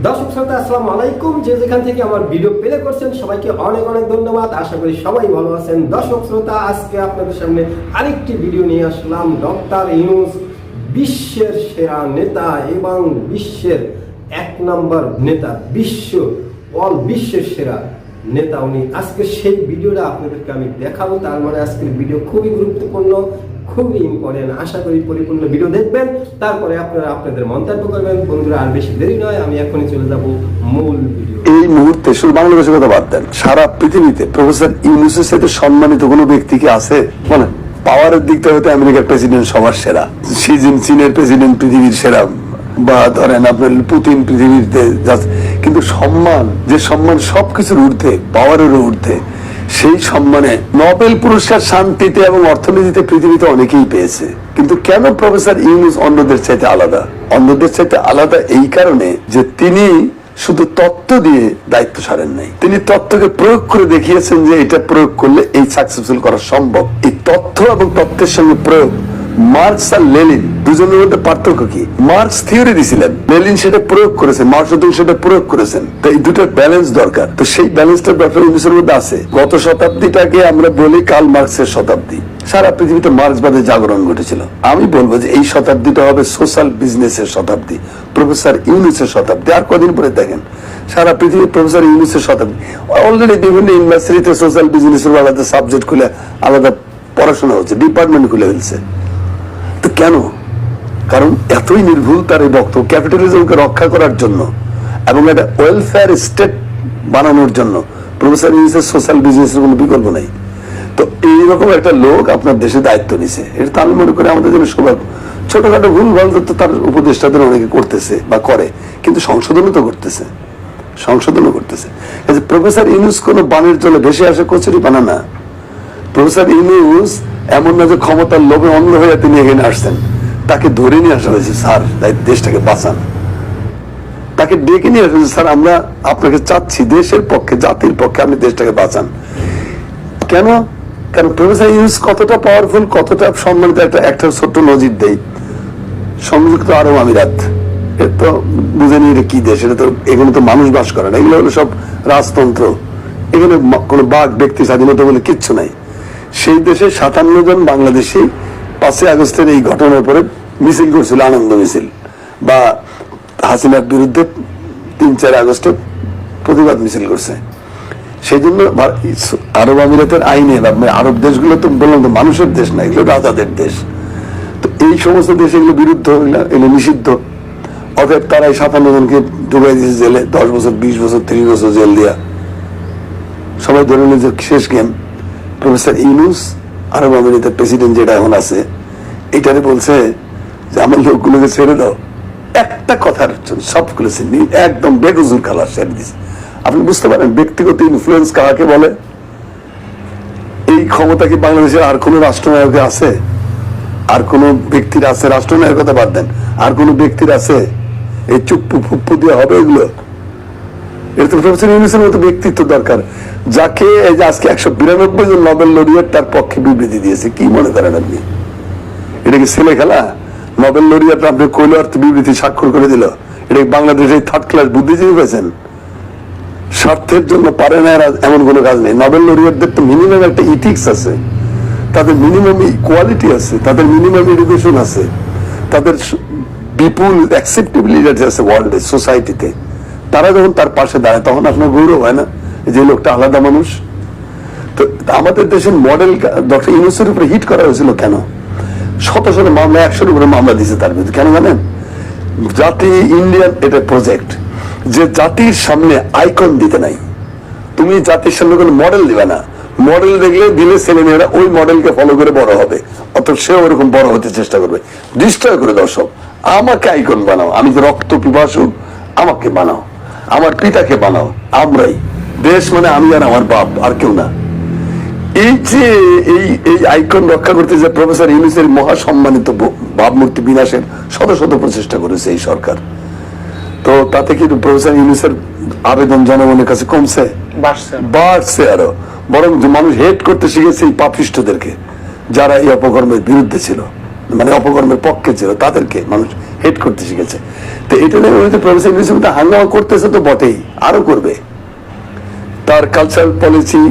দর্শক শ্রোতা আসসালামু আলাইকুম, যে যেখান থেকে আমার ভিডিও প্লে করছেন সবাইকে অনেক অনেক ধন্যবাদ। আশা করি সবাই ভালো আছেন। দর্শক শ্রোতা, আজকে আপনাদের সামনে আরেকটি ভিডিও নিয়ে আসলাম। ডক্টর ইউনূস বিশ্বের সেরা নেতা এবং বিশ্বের এক নম্বর নেতা, বিশ্বের সেরা নেতা উনি। আজকে সেই ভিডিওটা আপনাদেরকে আমি দেখাবো। তার মানে আজকের ভিডিও খুবই গুরুত্বপূর্ণ, খুবই ইম্পর্টেন্ট। আশা করি পরিপূর্ণ ভিডিও দেখবেন, তারপরে আপনারা আপনাদের মন্তব্য করবেন। বন্ধুরা, আর বেশি দেরি নয়, আমি এখনই চলে যাব মূল ভিডিও। এই মুহূর্তে শুধু বাংলাদেশের কথা বাদ দেন, সারা পৃথিবীতে প্রফেসর ইউনূসের সাথে সম্মানিত কোনো ব্যক্তি কি আছে? বলেন। পাওয়ারের দিকটা হয়তো আমেরিকার প্রেসিডেন্ট সবার সেরা, শি জিনপিংয়ের প্রেসিডেন্ট পৃথিবীর সেরা, বা ধরেন আপনার পুতিন পৃথিবীতে, কিন্তু সম্মান, যে সম্মান সবকিছুর ঊর্ধ্বে, পাওয়ারের ঊর্ধ্বে, সেই সম্মানে নোবেল পুরস্কার শান্তিতে এবং অর্থনীতিতে পৃথিবীতে অনেকেই পেয়েছে। কিন্তু কেন প্রফেসর ইউনূস অন্যদের চাইতে আলাদা? অন্যদের চাইতে আলাদা এই কারণে যে তিনি শুধু তত্ত্ব দিয়ে দায়িত্ব সারেন নাই, তিনি তত্ত্বকে প্রয়োগ করে দেখিয়েছেন যে এটা প্রয়োগ করলে এই সাকসেসফুল করা সম্ভব। এই তথ্য এবং তত্ত্বের সঙ্গে প্রয়োগ। মার্কস আর লেনিন দুজনের মধ্যে পার্থক্য কি? মার্কস থিওরি দিছিলেন, লেনিন সেটা প্রয়োগ করেছেন, মার্কস সেটা প্রয়োগ করেছেন। তো এই দুটোর ব্যালেন্স দরকার। তো সেই ব্যালেন্সটা ডক্টর ইউনূসের মধ্যে আছে। গত শতাব্দীটাকে আমরা বলি কার্ল মার্কসের শতাব্দী। সারা পৃথিবীতে মার্ক্সবাদের জাগরণ ঘটেছিল। আমি বলবো যে এই শতাব্দীটা হবে সোশ্যাল বিজনেসের শতাব্দী, প্রফেসর ইউনূসের শতাব্দী। আর কদিন পরে দেখেন সারা পৃথিবী প্রফেসর ইউনূসের শতাব্দী। অলরেডি বিভিন্ন ইউনিভার্সিটিতে সোশ্যাল বিজনেসের আলাদা সাবজেক্ট খুলে আলাদা পড়াশোনা হচ্ছে, ডিপার্টমেন্ট খুলে ফেলছে। তো কেন? কারণ এতই নির্ভুল তার এই বক্তব্য। ক্যাপিটালিজমকে রক্ষা করার জন্য এবং একটা ওয়েলফেয়ার স্টেট বানানোর জন্য প্রফেসর ইউনূসের সোশ্যাল বিজনেসের কোনো বিকল্প নাই। তো এইরকম একটা লোক আপনার দেশে দায়িত্ব নিছে, এটা আমি মনে করি আমাদের জন্য সৌভাগ্য। ছোটখাটো ভুল ভাল তো তার উপদেষ্টাদের অনেকে করতেছে বা করে, কিন্তু সংশোধনও তো করতেছে। প্রফেসর ইউনূস কোন বানের জলে ভেসে আসে কচুরি বানা না। প্রফেসর ইউনূস এমন না যে ক্ষমতার লোভে অন্ধ হয়ে তিনি এখানে আসছেন। তাকে ধরে নিয়ে আসা হয়েছে, স্যার দেশটাকে বাঁচান। তাকে ডেকে নিয়ে আসা হয়েছে, স্যার আমরা আপনাকে চাচ্ছি দেশের পক্ষে, জাতির পক্ষে, আপনি দেশটাকে বাঁচান। কেন? কারণ প্রফেসর ইউনূস কতটা পাওয়ারফুল, কতটা সম্মানিত। একটা ছোট্ট নজির দেই, সংযুক্ত আরব আমিরাত, এর তো বুঝেনি এটা কি দেশ। এটা তো, এখানে তো মানুষ বাস করে না, এগুলো হলো সব রাজতন্ত্র। এখানে কোনো বাক ব্যক্তি স্বাধীনতা বলে কিচ্ছু নাই। সেই দেশে 57 জন বাংলাদেশি 5 আগস্টের এই ঘটনার পরে মিছিল করছিল, আনন্দ মিছিল, বা হাসিনার বিরুদ্ধে 3-4 আগস্টে প্রতিবাদ মিছিল করছে। সেই জন্য আরব আমিরাতের আইনে, আরব দেশগুলো তো বললাম তো মানুষের দেশ না, এগুলো রাজাদের দেশ। তো এই সমস্ত দেশে এগুলো বিরুদ্ধ, এগুলো নিষিদ্ধ। অতএব তারাই 57 জনকে ঢুকাই দিয়েছে জেলে, 10 বছর, 20 বছর, 30 বছর জেল দিয়া। সবাই ধরে নিল যে শেষ গেম। প্রফেসর ইউনূস আরব আমিরাতের প্রেসিডেন্ট যেটা এখন আছে, এটারে বলছে যে আমার লোকগুলোকে ছেড়ে দাও। একটা কথার জন্য সবগুলো একদম বেগজুর খালাস ছেড়ে দিচ্ছে। আপনি বুঝতে পারেন ব্যক্তিগত ইনফ্লুয়েন্স কাকে বলে? এই ক্ষমতা কি বাংলাদেশের আর কোন রাষ্ট্রনায়ক আছে? আর কোন ব্যক্তির আছে? রাষ্ট্রনায়কের কথা বাদ দেন, আর কোন ব্যক্তির আছে? এই চুপ্পু ফুপ্পু দিয়ে হবে এগুলো? এটা তো প্রফেসর ইউনূসের মতো ব্যক্তিত্ব দরকার, যাকে এই যে আজকে 192 জন নোবেল লরিয়েট তার পক্ষে বিবৃতি দিয়েছে। কি মনে করেন আপনি? এটা কি ছেলে খেলা? নোবেল লরিয়েট আপনি কৈলার বিবৃতি স্বাক্ষর করে দিল। এটা বাংলাদেশে 3rd ক্লাস বুদ্ধিজীবী পেয়েছেন? স্বার্থের জন্য পারে না এরা, এমন কোনো কাজ নেই। নোবেল লরিয়েটদের তো মিনিমাম একটা ইথিক্স আছে, তাদের মিনিমাম ইকুয়ালিটি আছে, তাদের মিনিমাম এডুকেশন আছে, তাদের বিপুল অ্যাকসেপ্টেবিলিটি আছে ওয়ার্ল্ডে, সোসাইটিতে। তারা যখন তার পাশে দাঁড়ায় তখন আপনার গৌরব হয় না যে লোকটা আলাদা মানুষ? তো আমাদের দেশের মডেল ডক্টর ইউনূসের উপরে হিট করা হয়েছিল কেন? শত শত মামলা, 100-এর উপরে মামলা দিয়েছে তার বিরুদ্ধে। কেন জানেন? জাতি ইন্ডিয়ান এটা প্রজেক্ট, যে জাতির সামনে আইকন দিতে নাই। তুমি জাতির সামনে কোনো মডেল দিবে না। মডেল দেখলে দিলে ছেলেমেয়েরা ওই মডেলকে ফলো করে বড় হবে, অথচ সেও ওরকম বড় হতে চেষ্টা করবে। ডিস্ট্রয় করে দাও সব। আমাকে আইকন বানাও, আমি যে রক্ত পিপাসু, আমাকে বানাও, আমার পিতাকে বানাও। আমরাই দেশ, মানে আমি আর আমার বাপ, আর কেউ না। এই যে এই আইকন রক্ষা করতে যে প্রফেসর ইউনূসের মহাসম্মানিত ভাবমূর্তি বিনাশের শত শত প্রচেষ্টা করেছে এই সরকার। তো তাতে কি প্রফেসর ইউনূসের আবেদন জনগণের কাছে কমছে? বাড়ছে আরো। বরং মানুষ হেট করতে শিখেছে এই পাপিষ্ঠদেরকে, যারা এই অপকর্মের বিরুদ্ধে ছিল, মানে অপকর্মের পক্ষে ছিল, তাদেরকে মানুষ হেট করতে শিখেছে। তো এটা নিয়ে প্রফেসর ইউনূস হাঙ্গামা করতেছে তো বটেই, আরো করবে। তার কালচারাল পলিসি,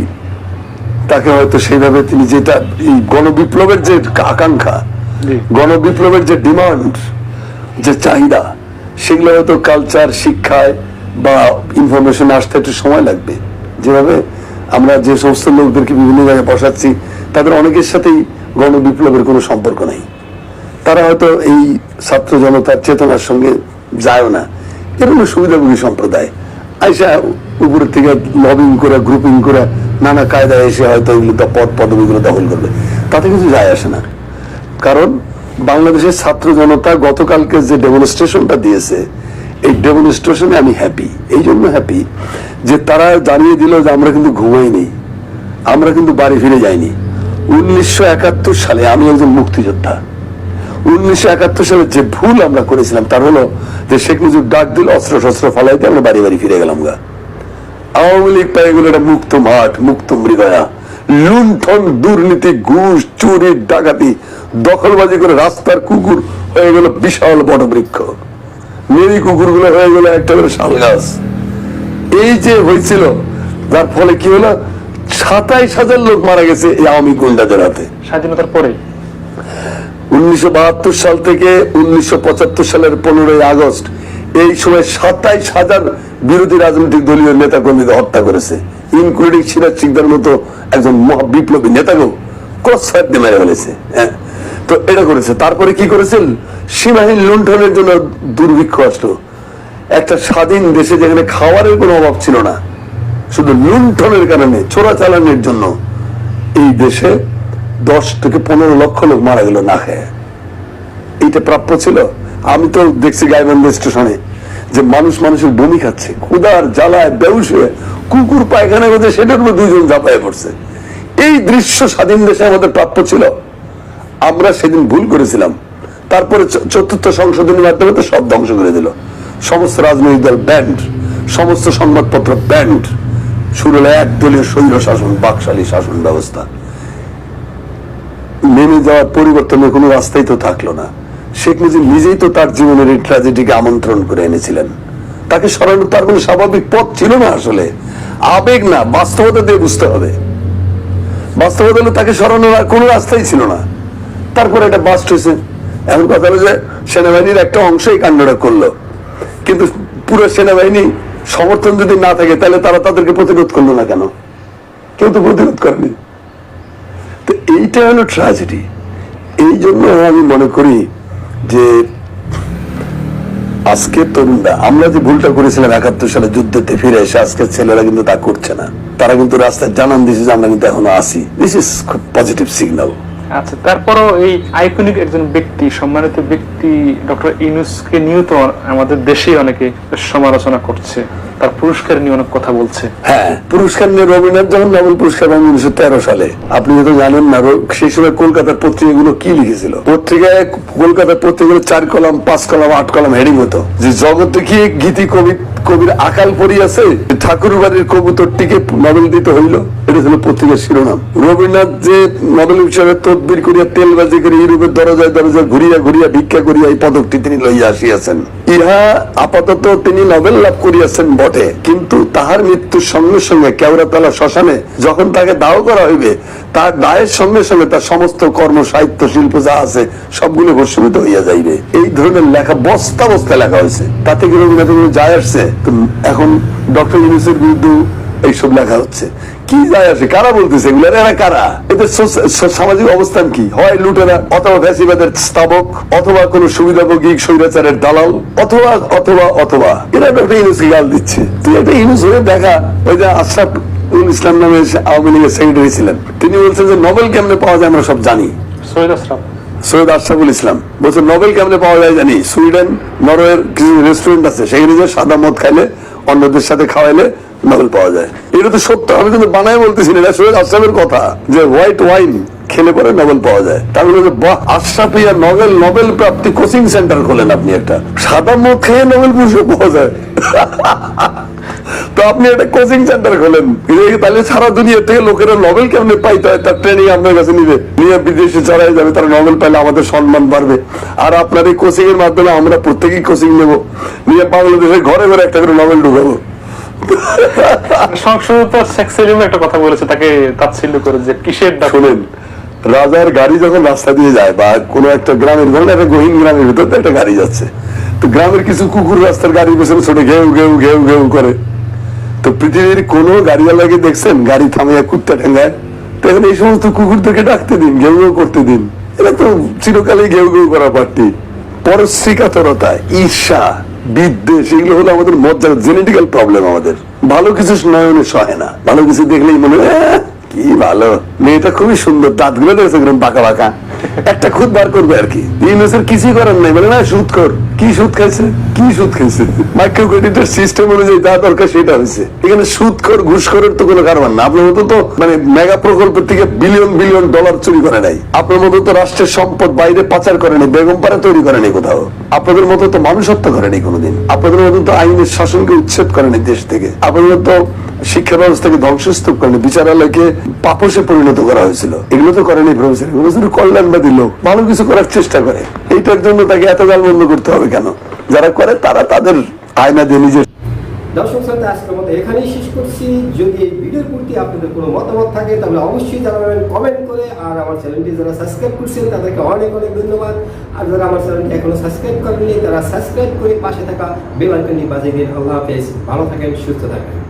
তাকে হয়তো সেইভাবে তিনি যেটা এই গণবিপ্লবের যে আকাঙ্ক্ষা, গণবিপ্লবের যে ডিমান্ড, যে চাহিদা, সেগুলো হয়তো কালচার, শিক্ষায় বা ইনফরমেশন আসতে একটু সময় লাগবে। যেভাবে আমরা যে সমস্ত লোকদেরকে বিভিন্ন জায়গায় বসাচ্ছি, তাদের অনেকের সাথেই গণবিপ্লবের কোনো সম্পর্ক নেই। তারা হয়তো এই ছাত্র জনতার চেতনার সঙ্গে যায়ও না। এরকম সুবিধাভোগী সম্প্রদায় আইসা উপরের থেকে লবিং করে, গ্রুপিং করে, নানা কায়দায় এসে হয়তো এগুলো পদ পদবিগুলো দখল করবে, তাতে কিছু যায় আসে না। কারণ বাংলাদেশের ছাত্র জনতা গতকালকে যে ডেমনস্ট্রেশনটা দিয়েছে, এই ডেমনস্ট্রেশনে আমি হ্যাপি। এই জন্য হ্যাপি যে তারা জানিয়ে দিল যে আমরা কিন্তু ঘুমাইনি, আমরা কিন্তু বাড়ি ফিরে যাইনি। 1971 সালে আমি একজন মুক্তিযোদ্ধা। 1971 সালে যে ভুল আমরা করেছিলাম তার হলো যে শেখ মুজিব ডাক দিল, অস্ত্র শস্ত্র ফালাইতে আমরা বাড়ি বাড়ি ফিরে গেলাম গা। আওয়ামী লীগ পেয়ে গেল একটা মুক্ত মাঠ, মুক্ত মৃগয়া। লুণ্ঠন, দুর্নীতি, ঘুষ, চুরি, ডাকাতি, দখলবাজি করে রাস্তার কুকুর হয়ে গেল বিশাল বটবৃক্ষ, মেরি কুকুর গুলো হয়ে গেল একটা করে শাল গাছ। এই যে হয়েছিল, যার ফলে কি হলো, 27,000 লোক মারা গেছে এই আওয়ামী গুন্ডাদের হাতে স্বাধীনতার পরে। 1972 সাল থেকে 1975 সালের 15ই আগস্ট, এই সময় 27,000 বিরোধী রাজনৈতিক দলীয় নেতা কর্মীদের হত্যা করেছে, ইনক্লুডিং সিরাজ শিকদার মতো একজন বিপ্লবী নেতাকেও ক্রস ফায়ার দিয়ে মেরে ফেলেছে। হ্যাঁ, তো এটা করেছে। তারপরে কি করেছেন, সীমাহীন লুণ্ঠনের জন্য দুর্ভিক্ষ আসলো। একটা স্বাধীন দেশে যেখানে খাবারের কোনো অভাব ছিল না, শুধু লুণ্ঠনের কারণে, চোরাচালানের জন্য এই দেশে 10 থেকে 15 লক্ষ লোক মারা গেল না খেয়ে। এইটা প্রাপ্য ছিল? আমি তো দেখছি গাইবান্ধা স্টেশনে যে মানুষের বমি খাচ্ছে, ক্ষুধার জ্বালায় বেহুশ হয়ে কুকুর পায়খানা করছে, সেটার উপর 2 জন ঝাঁপায় পড়ছে। এই দৃশ্য স্বাধীন দেশে আমাদের প্রাপ্য ছিল? আমরা সেদিন ভুল করেছিলাম। তারপরে 4th সংশোধনীর মাধ্যমে তো সব ধ্বংস করে দিল। সমস্ত রাজনৈতিক দল ব্যান্ড, সমস্ত সংবাদপত্র ব্যান্ড, শুরু হলো একদলীয় স্বৈর শাসন, বাকশালী শাসন ব্যবস্থা। নেমে যাওয়ার পরিবর্তনের কোনো রাস্তাই তো থাকলো না। শেখ মুজিব নিজেই তো তার জীবনের এই ট্র্যাজেডিকে আমন্ত্রণ করে এনেছিলেন। তাকে সরানো তার কোনো স্বাভাবিক পথ ছিল না। আসলে আবেগ না, বাস্তবতা দিয়ে বুঝতে হবে। বাস্তবতা হলে তাকে সরানোর আর কোনো রাস্তাই ছিল না। তারপরে এটা বাস্ট হয়েছে। এখন কথা হলো যে সেনাবাহিনীর একটা অংশ এই কাণ্ডটা করলো, কিন্তু পুরো সেনাবাহিনী সমর্থন যদি না থাকে তাহলে তারা তাদেরকে প্রতিরোধ করলো না কেন? কেউ তো প্রতিরোধ করেনি। তো এইটা হলো ট্র্যাজেডি। এই জন্য আমি মনে করি যে আজকে তরুণরা, আমরা যে ভুলটা করেছিলাম 71 সালে যুদ্ধতে ফিরে এসে, আজকের ছেলেরা কিন্তু তা করছে না। তারা কিন্তু রাস্তায় জানান দিয়েছে যে আমরা কিন্তু এখনো আছি। দিস ইজ খুব পজিটিভ সিগন্যাল। আচ্ছা, তারপরও এই আইকনিক একজন ব্যক্তি, সম্মানিত ব্যক্তি ডক্টর ইউনূসকে নিয়েও তো আমাদের দেশে অনেকে সমালোচনা করছে, তার পুরস্কার নিয়ে অনেক কথা বলছে। হ্যাঁ, পুরস্কার নিয়ে রবীন্দ্রনাথ যখন নোবেল পুরস্কার পান 1913 সালে, আপনি হয়তো জানেন না সেই সময় কলকাতার পত্রিকাগুলো কি লিখেছিল। পত্রিকায়, কলকাতার পত্রিকাগুলো 4 কলাম, 5 কলাম, 8 কলাম হেডিং হতো যে জগতে কি গীতি কবির আকাল পড়িয়াছে, ঠাকুর বাড়ির কবুতরটিকে নোবেল দিতে হইল। এটা ছিল পত্রিকার শিরোনাম। রবীন্দ্রনাথ যে নোবেল হিসাবে তদবির করিয়া তেলবাজি করে ইউরোপের দরজায় দরজায় ঘুরিয়া ঘুরিয়া ভিক্ষা করিয়া এই পদকটি তিনি লইয়া আসিয়াছেন। ইহা আপাতত তিনি নোবেল লাভ করিয়াছেন বটে, কিন্তু তাহার মৃত্যুর সঙ্গে সঙ্গে কেওড়াতলা শ্মশানে যখন তাকে দাহ করা হইবে, তার দায়ের সঙ্গে সঙ্গে তার সমস্ত কর্ম, সাহিত্য, শিল্প যা আছে সবগুলো ভস্মীভূত হইয়া যাইবে। এই ধরনের লেখা বস্তা বস্তা লেখা হয়েছে। তাতে কি রবীন্দ্রনাথ যায় আসছে? এখন ডক্টর ইউনূসের বিরুদ্ধে এইসব লেখা হচ্ছে, কি যায় আসে? কারা বলতেছে এগুলো? এরা কারা? এদের সামাজিক অবস্থান কি? হয় লুটেরা, অথবা ফ্যাসিবাদের স্থাপক, অথবা কোন সুবিধাভোগী স্বৈরাচারের দালাল, অথবা অথবা অথবা এরা ডক্টর ইউনূসকে গাল দিচ্ছে। তুই একটা ইউনূস হয়ে দেখা। ওই যে আশরাফুল ইসলাম নামে আওয়ামী লীগের সেক্রেটারি ছিলেন, তিনি বলছেন যে নোবেল কেমনে পাওয়া যায় আমরা সব জানি। সৈয়দ আশরাফুল ইসলাম বলছে নোবেল কেমনে পাওয়া যায় জানি। সুইডেন, নরওয়ের কিছু রেস্টুরেন্ট আছে, সেখানে যে সাদা মদ খাইলে, অন্যদের সাথে খাওয়াইলে নোবেল পাওয়া যায়। এটা তো সত্য, আমি কিন্তু বানাই বলতেছি না, সৈয়দ আশরাফের কথা যে হোয়াইট ওয়াইন খেলে পরে নোবেল পাওয়া যায়। তাহলে বাহ, আশরাফিয়া নোবেল প্রাপ্তি কোচিং সেন্টার খোলেন আপনি, একটা সাদা মদ খেয়ে নোবেল পুরস্কার পাওয়া যায়। তো আপনি একটা কোচিং সেন্টার খোলেন, তাহলে সারা দুনিয়া থেকে লোকেরা নোবেল কেমনে পাইতে হয় তার ট্রেনিং আপনার কাছে নিবে, নিয়ে বিদেশে চড়াই যাবে, তারা নোবেল পাইলে আমাদের সম্মান বাড়বে। আর আপনার এই কোচিং এর মাধ্যমে আমরা প্রত্যেকেই কোচিং নেবো, নিয়ে বাংলাদেশের ঘরে ঘরে একটা করে নোবেল ঢুকাবো। সংসদে তো সেক্সিজমে একটা কথা বলেছে, তাকে তাচ্ছিল্য করে যে কিসের ডাক। শোনেন, রাজার গাড়ি যখন রাস্তা দিয়ে যায় বা কোনো একটা গ্রামের, ধরেন একটা গহীন গ্রামের ভিতর দিয়ে একটা গাড়ি যাচ্ছে, তো গ্রামের কিছু কুকুর রাস্তার গাড়ির পেছনে ছোট ঘেউ ঘেউ ঘেউ ঘেউ করে। তো পৃথিবীর কোন গাড়িওয়ালাকে দেখছেন গাড়ি থামিয়ে কুত্তা ঠেঙ্গায়? তো এখন এই সমস্ত কুকুরদেরকে ডাকতে দিন, ঘেউ ঘেউ করতে দিন। এরা তো চিরকালই ঘেউ ঘেউ করা পার্টি। পরশ্রীকাতরতা, ঈর্ষা, বিদ্বেষ, এগুলো হলো আমাদের মজ্জার জেনেটিক্যাল প্রবলেম। আমাদের ভালো কিছু নয়নে সহে না, ভালো কিছু দেখলেই মনে হয় কি ভালো, মেয়েটা খুবই সুন্দর, দাঁতগুলো দেখেছে বাঁকা বাঁকা, একটা খুদ বার করবে আর কি। ইউনুসের কিছুই করার নাই, বলে না সুদ কর, কি সুদ খাইছে, কি সুদ খাইছে, মাইক্রো ক্রেডিটের সিস্টেম অনুযায়ী যা দরকার সেটা হয়েছে। এখানে সুদ কর ঘুষ করার তো কোনো কারবার না। আপনার মতো তো মানে মেগা প্রকল্পের থেকে বিলিয়ন বিলিয়ন ডলার চুরি করে নাই, আপনার মতো তো রাষ্ট্রের সম্পদ বাইরে পাচার করেনি, বেগম পাড়া তৈরি করেনি কোথাও, আপনাদের মতো তো মানুষ হত্যা করেনি কোনোদিন, আপনাদের মতো তো আইনের শাসনকে উচ্ছেদ করেনি দেশ থেকে, আপনাদের তো শিক্ষা ব্যবস্থাকে ধ্বংসস্তূপ করেনি, বিচারালয়কে পাপসে পরিণত করা হয়েছিল, এগুলো তো করেনি প্রফেসর। এগুলো শুধু কল্যাণবাদী লোক, ভালো কিছু করার চেষ্টা করে, এইটার জন্য তাকে এত গাল বন্ধ করতে হবে কেন? যারা করে তারা তাদের আয়না দিয়ে নিজের। দর্শক শ্রোতা, আজকের মতো এখানেই শেষ করছি। যদি এই ভিডিওর প্রতি আপনাদের কোনো মতামত থাকে তাহলে অবশ্যই জানাবেন কমেন্ট করে। আর আমার চ্যানেলটি যারা সাবস্ক্রাইব করছেন তাদেরকে অনেক অনেক ধন্যবাদ। আর যারা আমার চ্যানেলটি এখনো সাবস্ক্রাইব করেননি তারা সাবস্ক্রাইব করে পাশে থাকা বেল আইকনটি বাজিয়ে দিন। আল্লাহ হাফেজ, ভালো থাকেন, সুস্থ থাকেন।